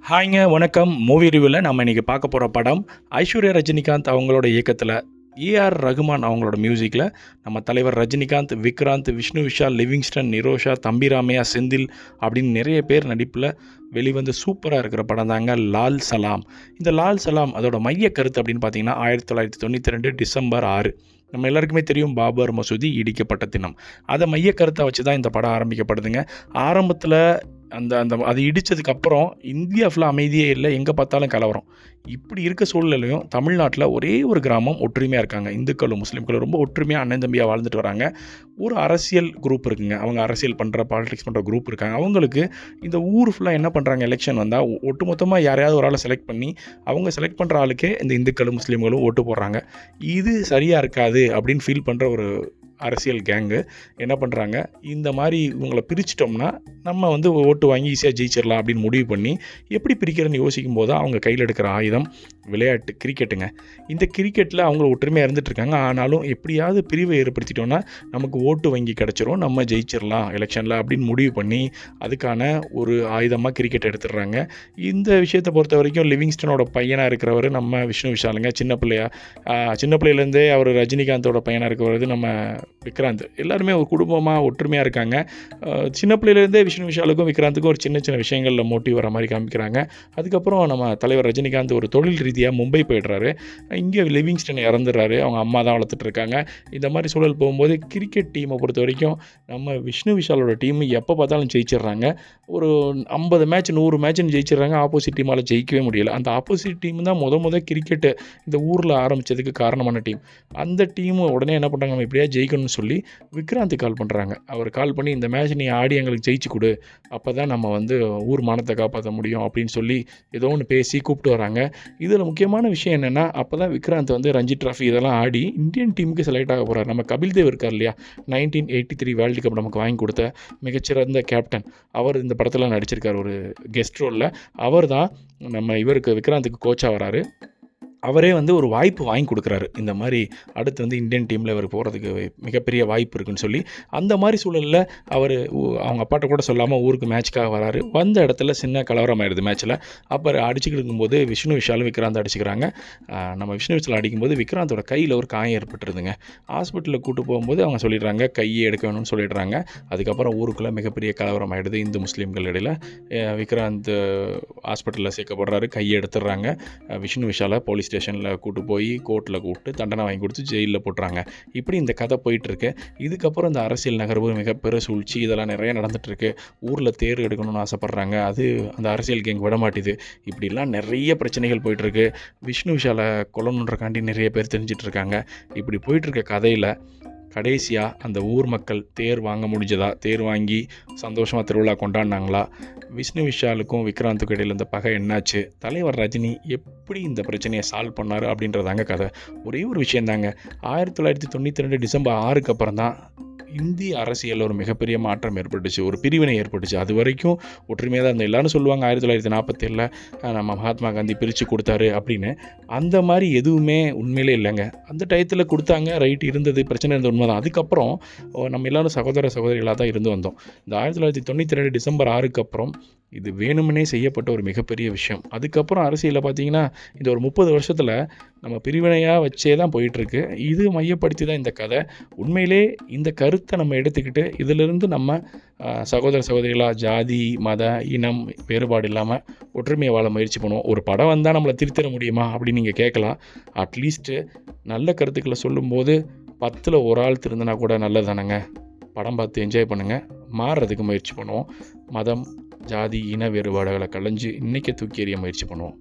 ஹாய்ங்க, வணக்கம். மூவி ரிவ்யூவில் நம்ம இன்றைக்கி பார்க்க போகிற படம் ஐஸ்வர்யா ரஜினிகாந்த் அவங்களோட இயக்கத்தில் ஏஆர் ரகுமான் அவங்களோட மியூசிக்கில் நம்ம தலைவர் ரஜினிகாந்த், விக்ராந்த், விஷ்ணு விஷால், லிவிங்ஸ்டன், நிரோஷா, தம்பிராமையா, செந்தில் அப்படின்னு நிறைய பேர் நடிப்பில் வெளிவந்து சூப்பராக இருக்கிற படம் தாங்க லால் சலாம். இந்த லால் சலாம் அதோட மைய கருத்து அப்படின்னு பார்த்தீங்கன்னா 1992 டிசம்பர் 6 நம்ம எல்லாருக்குமே தெரியும், பாபர் மசூதி இடிக்கப்பட்ட தினம். அதை மைய கருத்தை வச்சு தான் இந்த படம் ஆரம்பிக்கப்படுதுங்க. ஆரம்பத்தில் அந்த அந்த அது இடித்ததுக்கப்புறம் இந்தியா ஃபுல்லாக அமைதியே இல்லை, எங்கே பார்த்தாலும் கலவரம். இப்படி இருக்க சூழ்நிலையும் தமிழ்நாட்டில் ஒரே ஒரு கிராமம் ஒற்றுமையாக இருக்காங்க. இந்துக்களும் முஸ்லீம்களும் ரொம்ப ஒற்றுமையாக அண்ணன் தம்பியாக வாழ்ந்துட்டு வராங்க. ஒரு அரசியல் குரூப் இருக்குங்க, அவங்க அரசியல் பண்ணுற பாலிடிக்ஸ் பண்ணுற குரூப் இருக்காங்க. அவங்களுக்கு இந்த ஊர் ஃபுல்லாக என்ன பண்ணுறாங்க, எலெக்ஷன் வந்தால் ஒட்டுமொத்தமாக யாரையாவது ஒரு ஆளை செலக்ட் பண்ணி அவங்க செலக்ட் பண்ணுற ஆளுக்கே இந்த இந்துக்களும் முஸ்லீம்களும் ஓட்டு போடுறாங்க. இது சரியாக இருக்காது அப்படின்னு ஃபீல் பண்ணுற ஒரு அரசியல் கேங்கு என்ன பண்ணுறாங்க, இந்த மாதிரி இவங்களை பிரிச்சிட்டோம்னா நம்ம வந்து ஓட்டு வாங்கி ஈஸியாக ஜெயிச்சிடலாம் அப்படின்னு முடிவு பண்ணி எப்படி பிரிக்கிறதுன்னு யோசிக்கும் போது அவங்க கையில் எடுக்கிற ஆயுதம் விளையாட்டு கிரிக்கெட்டுங்க. இந்த கிரிக்கெட்டில் அவங்க ஒற்றுமையாக இருந்துகிட்ருக்காங்க. ஆனாலும் எப்படியாவது பிரிவை ஏற்படுத்திட்டோன்னா நமக்கு ஓட்டு வங்கி கிடச்சிரும், நம்ம ஜெயிச்சிடலாம் எலெக்ஷனில் அப்படின்னு முடிவு பண்ணி அதுக்கான ஒரு ஆயுதமாக கிரிக்கெட் எடுத்துடுறாங்க. இந்த விஷயத்தை பொறுத்த வரைக்கும் லிவிங்ஸ்டனோட பையனாக இருக்கிறவர் நம்ம விஷ்ணு விஷாலுங்க. சின்ன பிள்ளையிலேருந்தே அவர் ரஜினிகாந்தோட பையனாக இருக்கிறது நம்ம விக்ராந்த். எல்லாருமே ஒரு குடும்பமாக ஒற்றுமையாக இருக்காங்க. சின்ன பிள்ளையிலேருந்தே விஷ்ணு விஷாலுக்கும் விக்ராந்துக்கும் ஒரு சின்ன சின்ன விஷயங்களில் மோட்டிவ் வர மாதிரி காமிக்கிறாங்க. அதுக்கப்புறம் நம்ம தலைவர் ரஜினிகாந்த் ஒரு தொழில் ரீதியாக மும்பை போய்ட்றாரு. இங்கே லிவிங்ஸ்டன் இறந்துடுறாரு. அவங்க அம்மா தான் வளர்த்துட்ருக்காங்க. இந்த மாதிரி சூழல் போகும்போது கிரிக்கெட் டீமை பொறுத்த வரைக்கும் நம்ம விஷ்ணு விஷாலோட டீம் எப்போ பார்த்தாலும் ஜெயிச்சிடுறாங்க. ஒரு 50 மேட்ச் 100 மேட்ச்னு ஜெயிச்சிடுறாங்க. ஆப்போசிட் டீமால் ஜெயிக்கவே முடியலை. அந்த ஆப்போசிட் டீம் தான் முத கிரிக்கெட்டு இந்த ஊரில் ஆரம்பித்ததுக்கு காரணமான டீம். அந்த டீம் உடனே என்ன பண்ணுறாங்க, நம்ம எப்படியா ஜெயிக்கணும்னு சொல்லி விக்ராந்த் கால் பண்ணுறாங்க. அவர் கால் பண்ணி இந்த மேட்ச் நீ ஆடி எங்களுக்கு ஜெயிச்சு கொடு, அப்போ தான் நம்ம வந்து ஊர் மானத்தை காப்பாற்ற முடியும் அப்படின்னு சொல்லி ஏதோ ஒன்று பேசி கூப்பிட்டு வராங்க. இதில் முக்கியமான விஷயம் என்னென்னா, அப்போ தான் விக்ராந்த் வந்து ரஞ்சி ட்ராஃபி இதெல்லாம் ஆடி இந்தியன் டீமுக்கு செலக்ட் ஆக போகிறார். நம்ம கபில் தேவ் இருக்கார் இல்லையா, 1983 வேர்ல்டு கப் நமக்கு வாங்கி கொடுத்த மிகச்சிறந்த கேப்டன், அவர் இந்த படத்தில் நடிச்சிருக்கார் ஒரு கெஸ்ட் ரோலில். அவர் தான் நம்ம இவருக்கு விக்ராந்துக்கு கோச்சாக வராரு. அவரே வந்து ஒரு வாய்ப்பு வாங்கி கொடுக்குறாரு. இந்த மாதிரி அடுத்து வந்து இந்தியன் டீமில் இவர் போகிறதுக்கு மிகப்பெரிய வாய்ப்பு இருக்குன்னு சொல்லி. அந்த மாதிரி சூழலில் அவர் அவங்க அப்பாட்ட கூட சொல்லாமல் ஊருக்கு மேட்ச்க்காக வராரு. வந்த இடத்துல சின்ன கலவரம் ஆயிடுது மேட்ச்சில். அப்புறம் அடிச்சுக்கிட்டு இருக்கும்போது விஷ்ணு விஷாலும் விக்ராந்த் அடிச்சுக்கிறாங்க. நம்ம விஷ்ணு விஷால் அடிக்கும்போது விக்ராந்தோட கையில் ஒரு காயம் ஏற்பட்டுருதுங்க. ஹாஸ்பிட்டலில் கூட்டு போகும்போது அவங்க சொல்லிடுறாங்க கையை எடுக்க வேணும்னு சொல்லிடுறாங்க. அதுக்கப்புறம் ஊருக்குள்ளே மிகப்பெரிய கலவரம் ஆகிடுது இந்து முஸ்லீம்கள் இடையில். விக்ராந்த் ஹாஸ்பிட்டலில் சேர்க்கப்படுறாரு. கையை எடுத்துடுறாங்க. விஷ்ணு விஷாலை போலீஸ் ஸ்டேஷனில் கூட்டு போய் கோர்ட்டில் கூப்பிட்டு தண்டனை வாங்கி கொடுத்து ஜெயிலில் போட்டுறாங்க. இப்படி இந்த கதை போயிட்டுருக்கு. இதுக்கப்புறம் இந்த அரசியல் நகர்வு மிகப்பெரிய சூழ்ச்சி இதெல்லாம் நிறைய நடந்துகிட்ருக்கு. ஊரில் தேர் எடுக்கணும்னு ஆசைப்பட்றாங்க, அது அந்த அரசியல் கேங் விட மாட்டேது. இப்படிலாம் நிறைய பிரச்சனைகள் போயிட்டுருக்கு. விஷ்ணு விஷாலை கொல்லணுன்றக்காண்டி நிறைய பேர் தெரிஞ்சிட்ருக்காங்க. இப்படி போயிட்டுருக்க கதையில் கடைசியாக அந்த ஊர் மக்கள் தேர் வாங்க முடிஞ்சதா, தேர் வாங்கி சந்தோஷமாக திருவிழா கொண்டாடினாங்களா, விஷ்ணு விஷாலுக்கும் விக்ராந்துக்கும் இடையில் இந்த பகை என்னாச்சு, தலைவர் ரஜினி எப்படி இந்த பிரச்சனையை சால்வ் பண்ணார் அப்படின்றதாங்க கதை. ஒரே ஒரு விஷயந்தாங்க, 1992 டிசம்பர் 6க்கு அப்புறம் தான் இந்திய அரசியலில் ஒரு மிகப்பெரிய மாற்றம் ஏற்பட்டுச்சு, ஒரு பிரிவினை ஏற்பட்டுச்சு. அது வரைக்கும் ஒற்றுமையாக தான் இருந்தோம். எல்லோரும் சொல்லுவாங்க 1947 நம்ம மகாத்மா காந்தி பிரித்து கொடுத்தாரு அப்படின்னு. அந்த மாதிரி எதுவுமே உண்மையிலே இல்லைங்க. அந்த டயத்தில் கொடுத்தாங்க, ரைட் இருந்தது, பிரச்சனை இருந்த உண்மை தான். அதுக்கப்புறம் நம்ம எல்லோரும் சகோதர சகோதரிகளாக தான் இருந்து வந்தோம். இந்த 1992 டிசம்பர் 6க்கு அப்புறம் இது வேணுமனே செய்யப்பட்ட ஒரு மிகப்பெரிய விஷயம். அதுக்கப்புறம் அரசியலில் பார்த்திங்கன்னா இந்த ஒரு 30 வருஷத்தில் நம்ம பிரிவினையாக வச்சே தான் போயிட்டுருக்கு. இது மையப்படுத்தி தான் இந்த கதை. உண்மையிலே இந்த கருத்தை நம்ம எடுத்துக்கிட்டு இதிலிருந்து நம்ம சகோதர சகோதரிகளாக ஜாதி மத இனம் வேறுபாடு இல்லாமல் ஒற்றுமையை வாழ முயற்சி பண்ணுவோம். ஒரு படம் வந்தால் நம்மளை திருத்திட முடியுமா அப்படின்னு நீங்கள் கேட்கலாம். அட்லீஸ்ட்டு நல்ல கருத்துக்களை சொல்லும்போது 10ல் ஒரு ஆள் திருந்தினா கூட நல்லதானங்க. படம் பார்த்து என்ஜாய் பண்ணுங்கள், மாறுறதுக்கு முயற்சி பண்ணுவோம். மதம் ஜாதி இன வேறுபாடுகளை களைஞ்சு இன்றைக்கி தூக்கி எறிய முயற்சி பண்ணுவோம்.